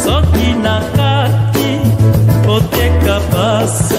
Soki na kati, poteka pasi.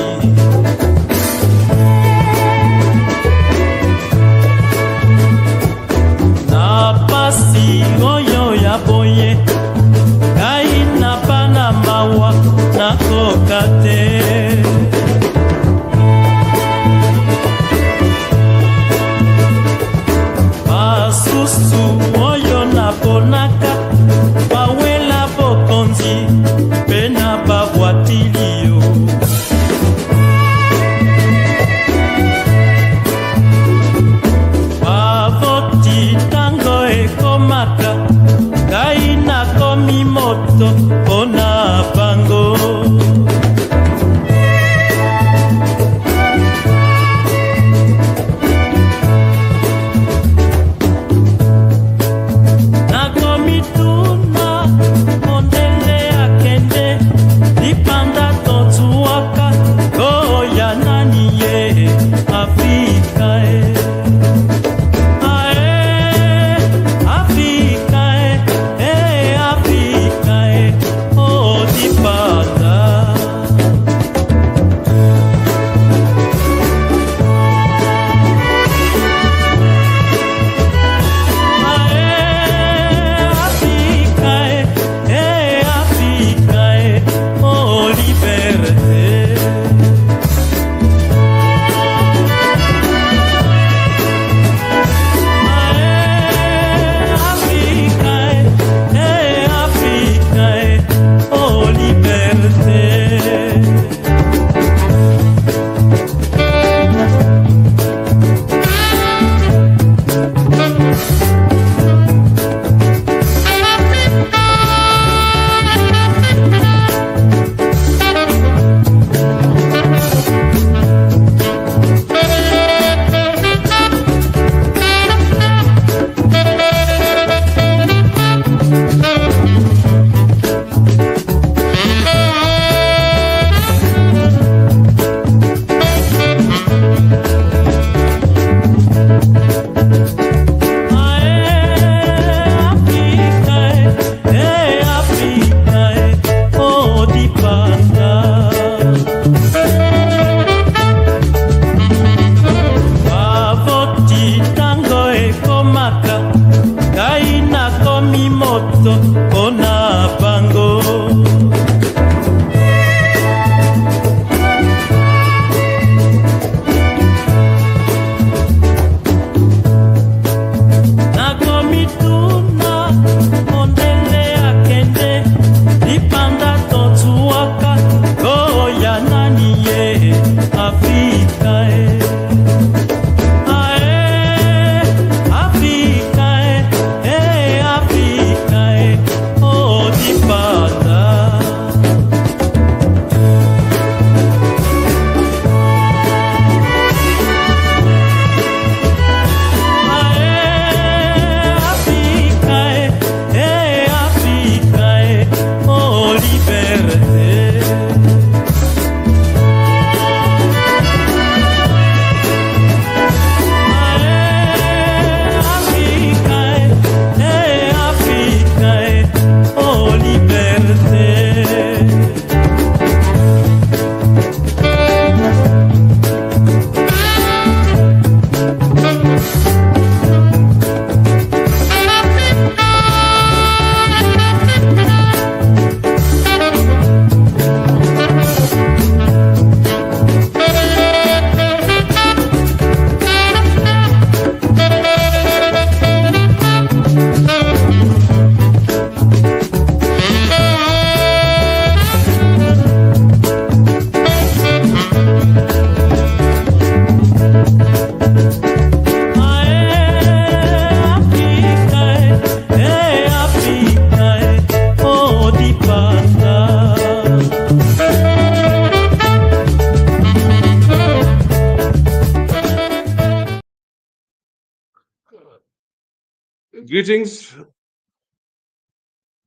Greetings,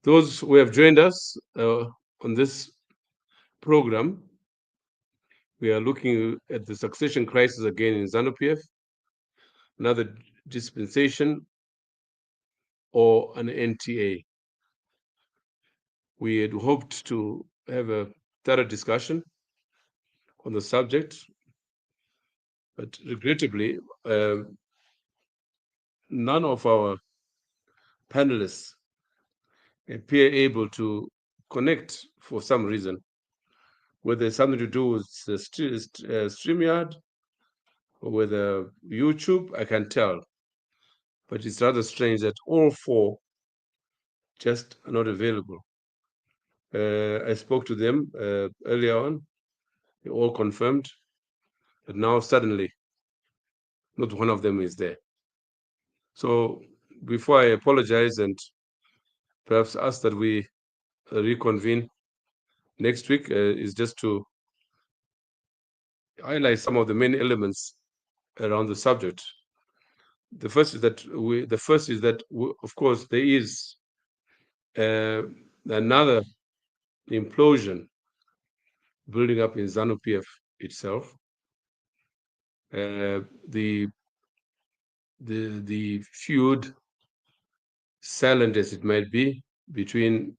those who have joined us on this program. We are looking at the succession crisis again in Zanu PF, another dispensation, or an NTA. We had hoped to have a thorough discussion on the subject, but regrettably, none of our panelists appear able to connect for some reason, whether it's something to do with StreamYard or whether YouTube, I can tell. But it's rather strange that all four just are not available. I spoke to them earlier on. They all confirmed, but now suddenly, not one of them is there. So before I apologize and perhaps ask that we reconvene next week, is just to highlight some of the main elements around the subject. The first is that of course there is another implosion building up in Zanu PF itself. The feud, silent as it might be, between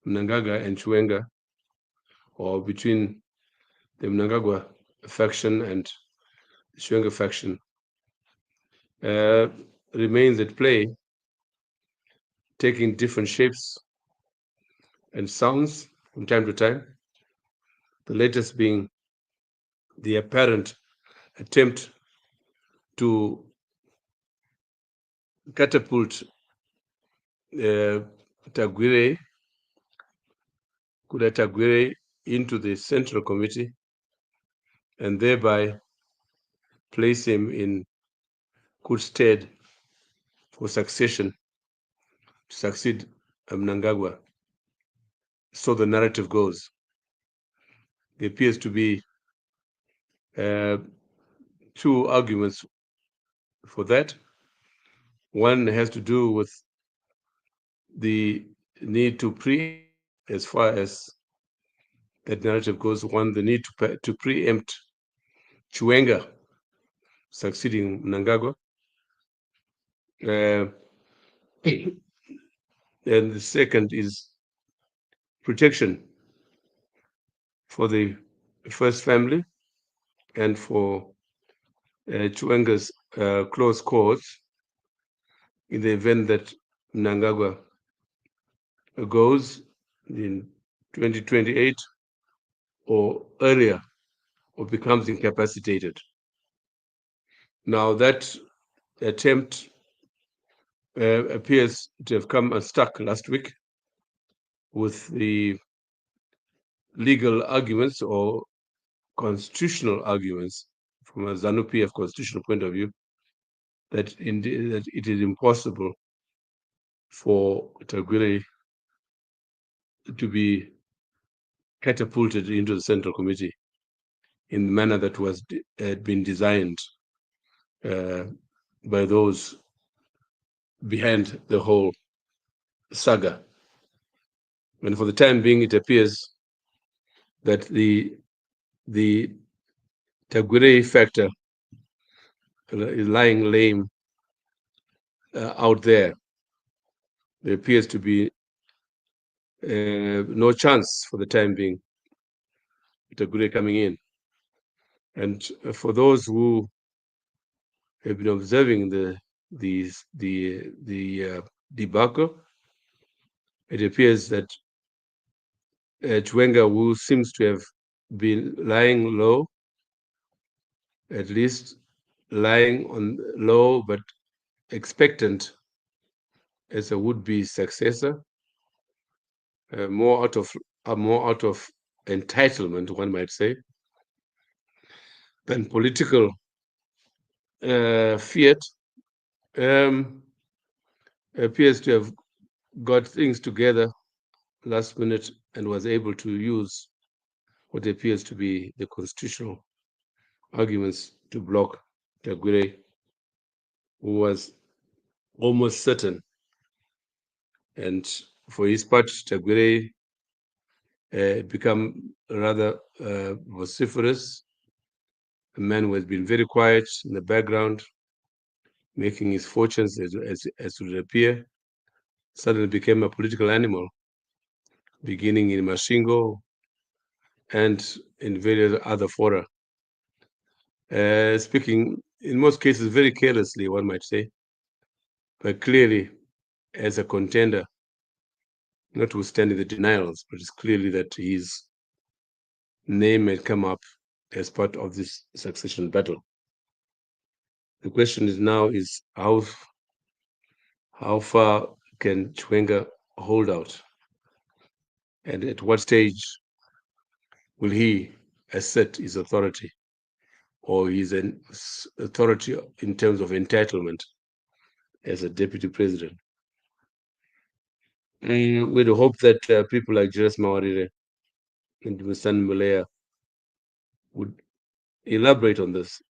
Mnangagwa and Chiwenga, or between the Mnangagwa faction and the Chiwenga faction, remains at play, taking different shapes and sounds from time to time. The latest being the apparent attempt to catapult Kuda Tagwire into the Central Committee and thereby place him in good stead for succession, to succeed Mnangagwa. So the narrative goes. There appears to be two arguments for that. One has to do with the need to as far as that narrative goes, the need to preempt Chiwenga succeeding Mnangagwa. And the second is protection for the first family and for Chiwenga's close cause in the event that Mnangagwa goes in 2028 or earlier, or becomes incapacitated. Now that attempt appears to have come unstuck last week with the legal arguments or constitutional arguments from a Zanu PF constitutional point of view that it is impossible for Tagwire to be catapulted into the Central Committee in the manner that had been designed by those behind the whole saga. And for the time being, it appears that the Tagwire factor is lying lame out there. There appears to be no chance for the time being, Tagwire coming in. And for those who have been observing the debacle, it appears that Chiwenga, who seems to have been lying low, at least lying on low but expectant as a would-be successor, more out of entitlement, one might say, than political fiat, appears to have got things together last minute and was able to use what appears to be the constitutional arguments to block Tagwire, who was almost certain. And for his part, Tagore become rather vociferous, a man who has been very quiet in the background, making his fortunes as would appear, suddenly became a political animal, beginning in Mashingo and in various other fora. Speaking in most cases very carelessly, one might say, but clearly as a contender, notwithstanding the denials, but it's clearly that his name had come up as part of this succession battle. The question is now is how far can Chwenga hold out? And at what stage will he assert his authority or his authority in terms of entitlement as a deputy president? We'd hope that people like Julius Mawarire and Musan Mulea would elaborate on this.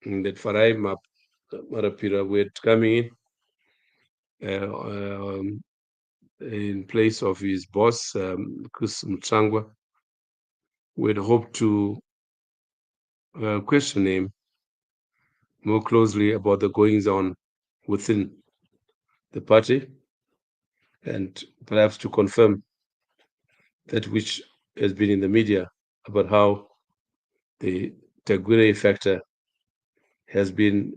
And that Farai Marapira were coming in place of his boss, Chris Mtsangwa. We'd hope to question him more closely about the goings on within the party and perhaps to confirm that which has been in the media about how the Tagore factor has been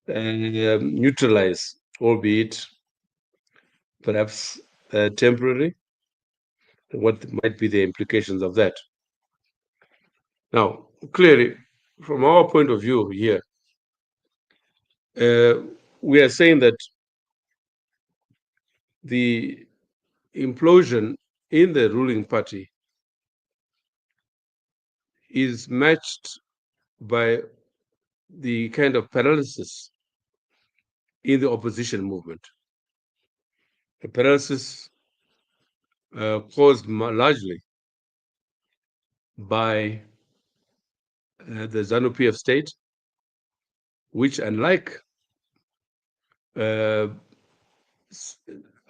neutralized, albeit perhaps temporary, and what might be the implications of that. Now, clearly, from our point of view here, we are saying that the implosion in the ruling party is matched by the kind of paralysis in the opposition movement. A paralysis caused largely by the Zanu PF state, which, unlike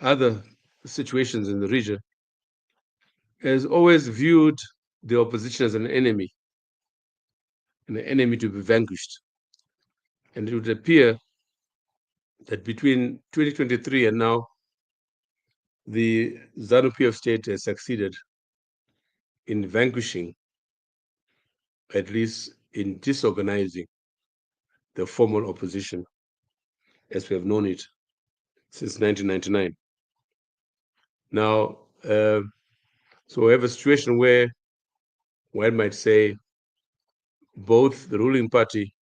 other situations in the region, has always viewed the opposition as an enemy to be vanquished. And it would appear that between 2023 and now, the Zanu PF state has succeeded in vanquishing, at least in disorganizing, the formal opposition as we have known it since 1999. Now, so we have a situation where one might say both the ruling party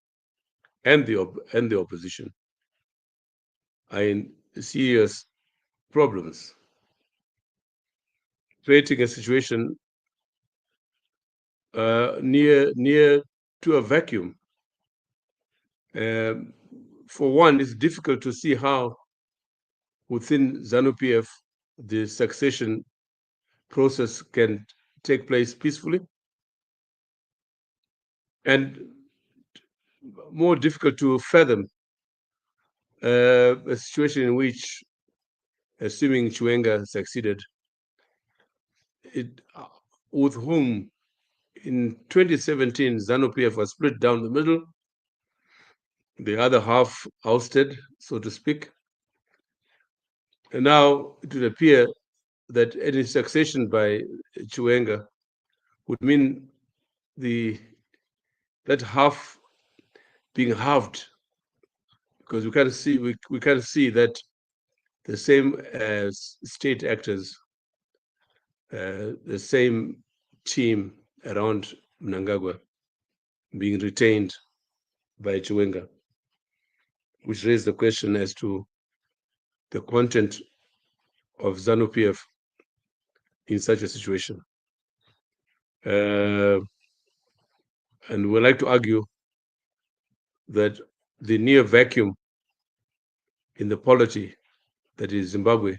and the opposition are in serious problems, creating a situation near to a vacuum. For one, it's difficult to see how within Zanu PF the succession process can take place peacefully, and more difficult to fathom a situation in which, assuming Chwenga succeeded, with whom in 2017 Zanu PF was split down the middle, the other half ousted, so to speak. And now it would appear that any succession by Chwenga would mean that half being halved, because we can't see that the same state actors, the same team around Mnangagwa being retained by Chwenga, which raised the question as to the content of Zanu PF in such a situation. And we like to argue that the near vacuum in the polity that is Zimbabwe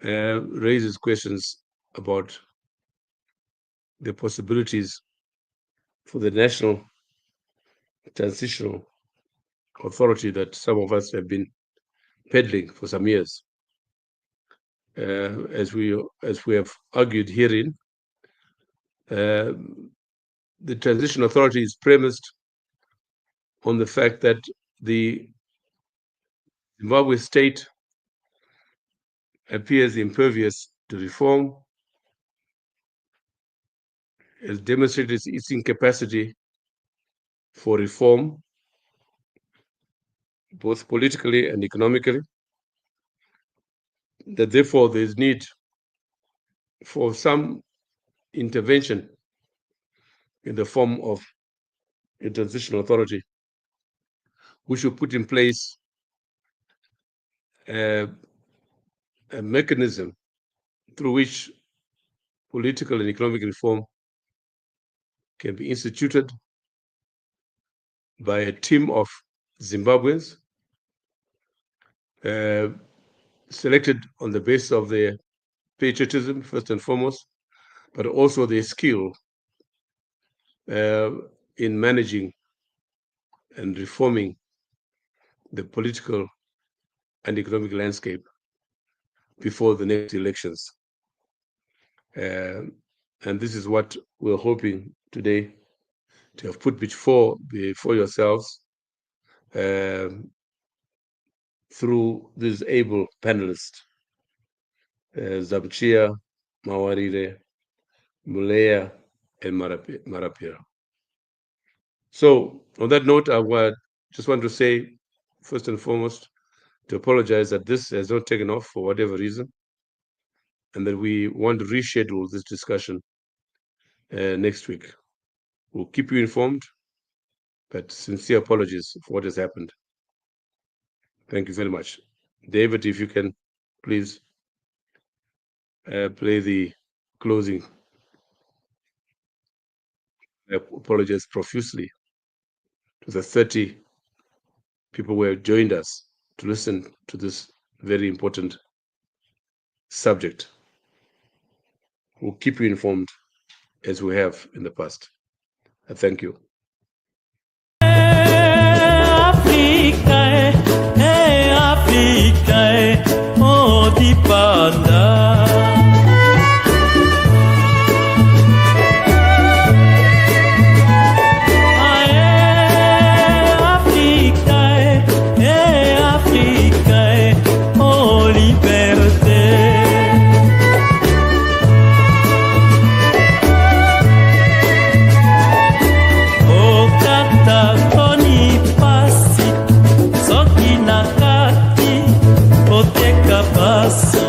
raises questions about the possibilities for the National Transitional authority that some of us have been peddling for some years. As we have argued herein, the Transitional Authority is premised on the fact that the Zimbabwe state appears impervious to reform, has demonstrated its incapacity for reform, both politically and economically, that therefore there is need for some intervention in the form of a transitional authority, which will put in place a mechanism through which political and economic reform can be instituted by a team of Zimbabweans selected on the basis of their patriotism, first and foremost, but also their skill in managing and reforming the political and economic landscape before the next elections. And this is what we're hoping today to have put before yourselves through this able panelists, Zabchia, Mawarire, Mulea, and Marapira. So on that note, I just want to say, first and foremost, to apologize that this has not taken off for whatever reason, and that we want to reschedule this discussion next week. We'll keep you informed, but sincere apologies for what has happened. Thank you very much. David, if you can please play the closing. I apologize profusely to the 30 people who have joined us to listen to this very important subject. We'll keep you informed as we have in the past. I thank you. Nakati, poteka basi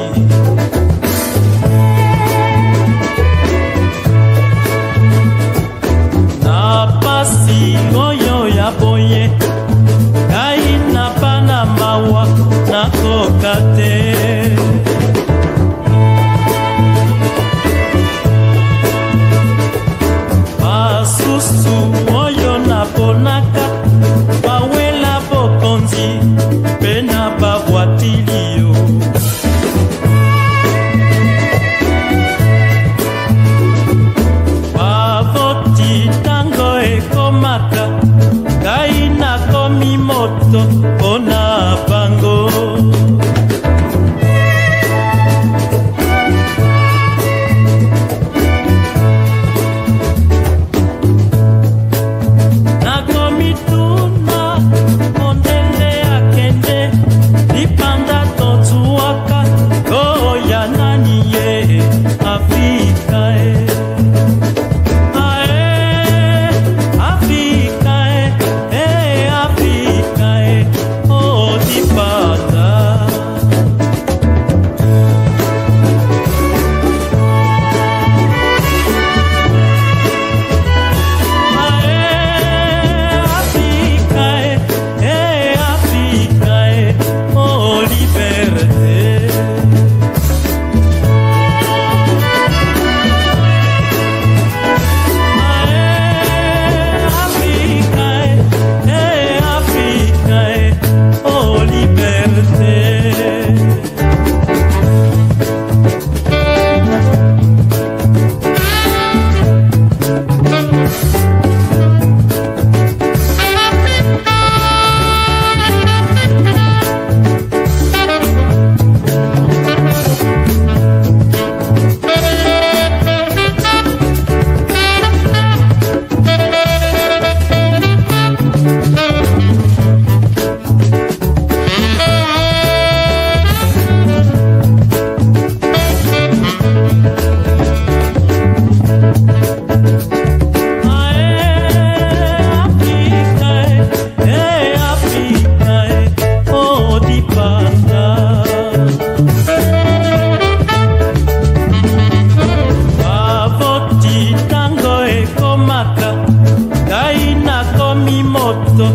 maka ngai nakomi moto